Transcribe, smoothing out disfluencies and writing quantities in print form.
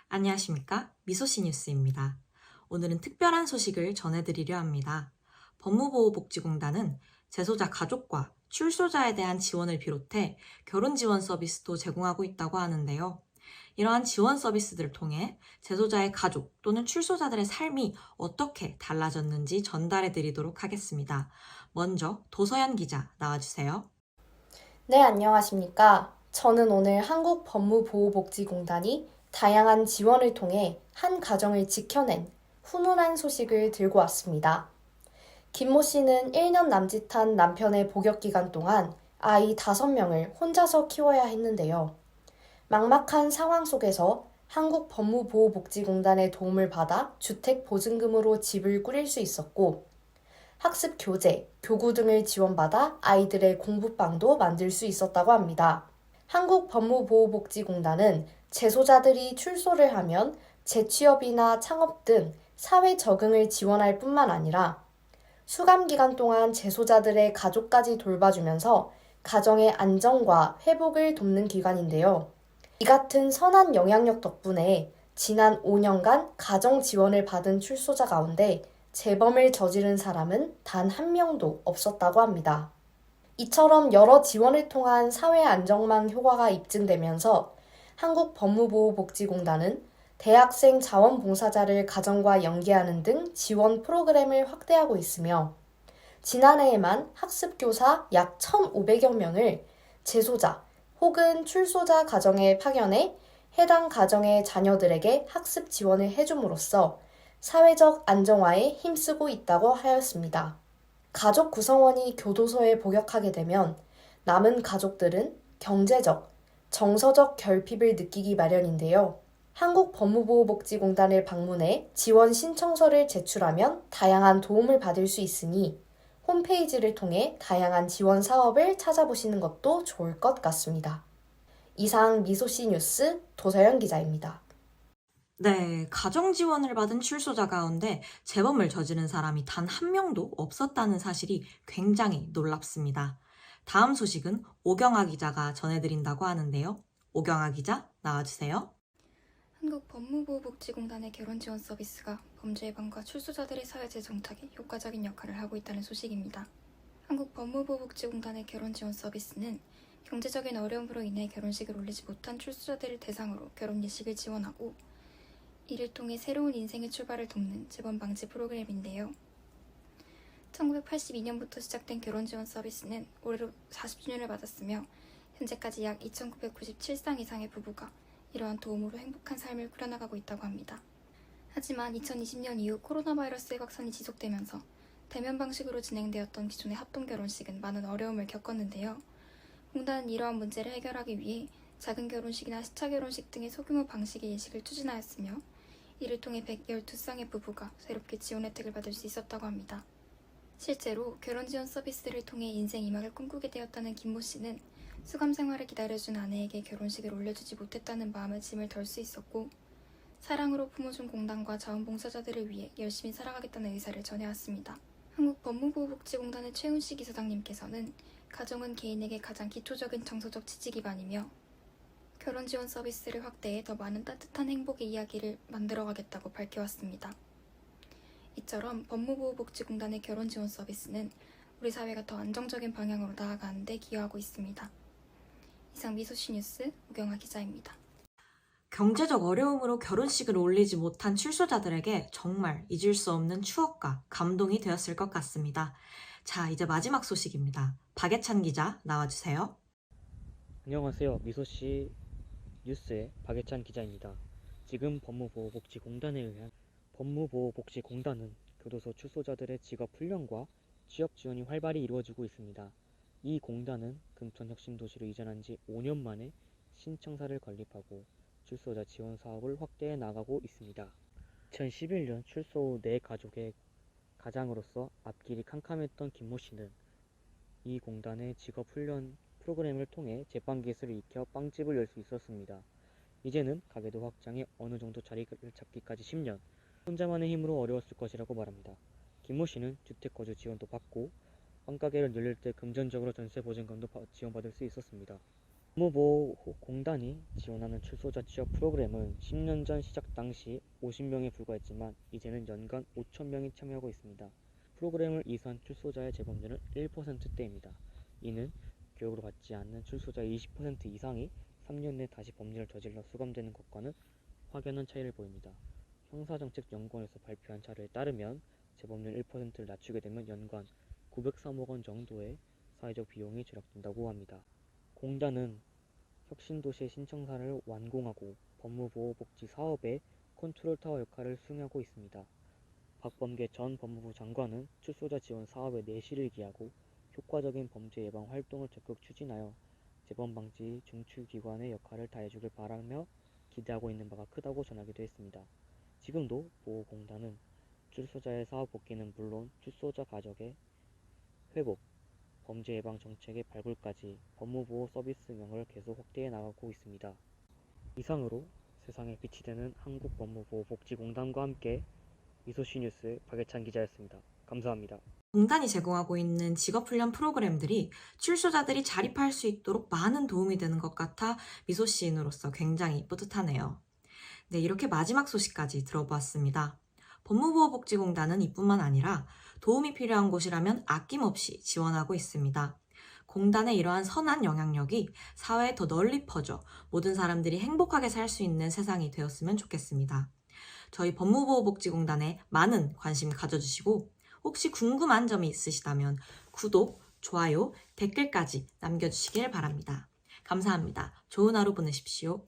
안녕하십니까? 미소씨 뉴스입니다. 오늘은 특별한 소식을 전해드리려 합니다. 법무보호복지공단은 재소자 가족과 출소자에 대한 지원을 비롯해 결혼 지원 서비스도 제공하고 있다고 하는데요. 이러한 지원 서비스들을 통해 재소자의 가족 또는 출소자들의 삶이 어떻게 달라졌는지 전달해 드리도록 하겠습니다. 먼저 도서연 기자 나와주세요. 네, 안녕하십니까. 저는 오늘 한국법무보호복지공단이 다양한 지원을 통해 한 가정을 지켜낸 훈훈한 소식을 들고 왔습니다. 김모 씨는 1년 남짓한 남편의 복역 기간 동안 아이 5명을 혼자서 키워야 했는데요. 막막한 상황 속에서 한국법무보호복지공단의 도움을 받아 주택보증금으로 집을 꾸릴 수 있었고, 학습 교재, 교구 등을 지원받아 아이들의 공부방도 만들 수 있었다고 합니다. 한국법무보호복지공단은 재소자들이 출소를 하면 재취업이나 창업 등 사회 적응을 지원할 뿐만 아니라 수감 기간 동안 재소자들의 가족까지 돌봐주면서 가정의 안정과 회복을 돕는 기관인데요. 이 같은 선한 영향력 덕분에 지난 5년간 가정 지원을 받은 출소자 가운데 재범을 저지른 사람은 단 한 명도 없었다고 합니다. 이처럼 여러 지원을 통한 사회 안정망 효과가 입증되면서 한국법무보호복지공단은 대학생 자원봉사자를 가정과 연계하는 등 지원 프로그램을 확대하고 있으며 지난해에만 학습교사 약 1,500여 명을 재소자 혹은 출소자 가정에 파견해 해당 가정의 자녀들에게 학습 지원을 해줌으로써 사회적 안정화에 힘쓰고 있다고 하였습니다. 가족 구성원이 교도소에 복역하게 되면 남은 가족들은 경제적, 정서적 결핍을 느끼기 마련인데요. 한국법무보호복지공단을 방문해 지원 신청서를 제출하면 다양한 도움을 받을 수 있으니 홈페이지를 통해 다양한 지원 사업을 찾아보시는 것도 좋을 것 같습니다. 이상 미소씨 뉴스 도서연 기자입니다. 네, 가정 지원을 받은 출소자 가운데 재범을 저지른 사람이 단 한 명도 없었다는 사실이 굉장히 놀랍습니다. 다음 소식은 오경아 기자가 전해드린다고 하는데요. 오경아 기자, 나와주세요. 한국법무보호복지공단의 결혼지원 서비스가 범죄 예방과 출소자들의 사회재 정착에 효과적인 역할을 하고 있다는 소식입니다. 한국법무보호복지공단의 결혼지원 서비스는 경제적인 어려움으로 인해 결혼식을 올리지 못한 출소자들을 대상으로 결혼 예식을 지원하고 이를 통해 새로운 인생의 출발을 돕는 재범 방지 프로그램인데요. 1982년부터 시작된 결혼지원 서비스는 올해로 40주년을 맞았으며 현재까지 약 2,997쌍 이상의 부부가 이러한 도움으로 행복한 삶을 꾸려나가고 있다고 합니다. 하지만 2020년 이후 코로나 바이러스의 확산이 지속되면서 대면 방식으로 진행되었던 기존의 합동결혼식은 많은 어려움을 겪었는데요. 공단은 이러한 문제를 해결하기 위해 작은 결혼식이나 시차 결혼식 등의 소규모 방식의 예식을 추진하였으며 이를 통해 112쌍의 부부가 새롭게 지원 혜택을 받을 수 있었다고 합니다. 실제로 결혼지원 서비스를 통해 인생 2막을 꿈꾸게 되었다는 김모 씨는 수감 생활을 기다려준 아내에게 결혼식을 올려주지 못했다는 마음의 짐을 덜 수 있었고 사랑으로 품어준 공단과 자원봉사자들을 위해 열심히 살아가겠다는 의사를 전해왔습니다. 한국법무보호복지공단의 최훈식 이사장님께서는 가정은 개인에게 가장 기초적인 정서적 지지 기반이며 결혼지원 서비스를 확대해 더 많은 따뜻한 행복의 이야기를 만들어가겠다고 밝혀왔습니다. 이처럼 법무보호복지공단의 결혼지원 서비스는 우리 사회가 더 안정적인 방향으로 나아가는 데 기여하고 있습니다. 이상 미소씨 뉴스 오경아 기자입니다. 경제적 어려움으로 결혼식을 올리지 못한 출소자들에게 정말 잊을 수 없는 추억과 감동이 되었을 것 같습니다. 자, 이제 마지막 소식입니다. 박예찬 기자, 나와주세요. 안녕하세요. 미소씨 뉴스의 박예찬 기자입니다. 지금 법무보호복지공단은 교도소 출소자들의 직업 훈련과 취업 지원이 활발히 이루어지고 있습니다. 이 공단은 금천혁신도시로 이전한 지 5년 만에 신청사를 건립하고 출소자 지원 사업을 확대해 나가고 있습니다. 2011년 출소 후 네 가족의 가장으로서 앞길이 캄캄했던 김모 씨는 이 공단의 직업훈련 프로그램을 통해 제빵 기술을 익혀 빵집을 열 수 있었습니다. 이제는 가게도 확장해 어느 정도 자리를 잡기까지 10년, 혼자만의 힘으로 어려웠을 것이라고 말합니다. 김모 씨는 주택거주 지원도 받고 빵가게를 열릴 때 금전적으로 전세 보증금도 지원받을 수 있었습니다. 법무보호공단이 지원하는 출소자 취업 프로그램은 10년 전 시작 당시 50명에 불과했지만 이제는 연간 5,000명이 참여하고 있습니다. 프로그램을 이수한 출소자의 재범률은 1%대입니다. 이는 교육을 받지 않는 출소자의 20% 이상이 3년 내 다시 범죄를 저질러 수감되는 것과는 확연한 차이를 보입니다. 형사정책연구원에서 발표한 자료에 따르면 재범률 1%를 낮추게 되면 연간 903억 원 정도의 사회적 비용이 절약된다고 합니다. 공단은 혁신도시의 신청사를 완공하고 법무보호복지 사업의 컨트롤타워 역할을 수행하고 있습니다. 박범계 전 법무부 장관은 출소자 지원 사업에 내실을 기하고 효과적인 범죄 예방 활동을 적극 추진하여 재범 방지 중추기관의 역할을 다해주길 바라며 기대하고 있는 바가 크다고 전하기도 했습니다. 지금도 보호공단은 출소자의 사업 복귀는 물론 출소자 가족의 회복, 범죄 예방 정책의 발굴까지 법무보호 서비스명을 계속 확대해 나가고 있습니다. 이상으로 세상에 빛이 되는 한국법무보호복지공단과 함께 미소시 뉴스 박예찬 기자였습니다. 감사합니다. 공단이 제공하고 있는 직업훈련 프로그램들이 출소자들이 자립할 수 있도록 많은 도움이 되는 것 같아 미소시인으로서 굉장히 뿌듯하네요. 네, 이렇게 마지막 소식까지 들어보았습니다. 법무보호복지공단은 이뿐만 아니라 도움이 필요한 곳이라면 아낌없이 지원하고 있습니다. 공단의 이러한 선한 영향력이 사회에 더 널리 퍼져 모든 사람들이 행복하게 살 수 있는 세상이 되었으면 좋겠습니다. 저희 법무보호복지공단에 많은 관심 가져주시고 혹시 궁금한 점이 있으시다면 구독, 좋아요, 댓글까지 남겨주시길 바랍니다. 감사합니다. 좋은 하루 보내십시오.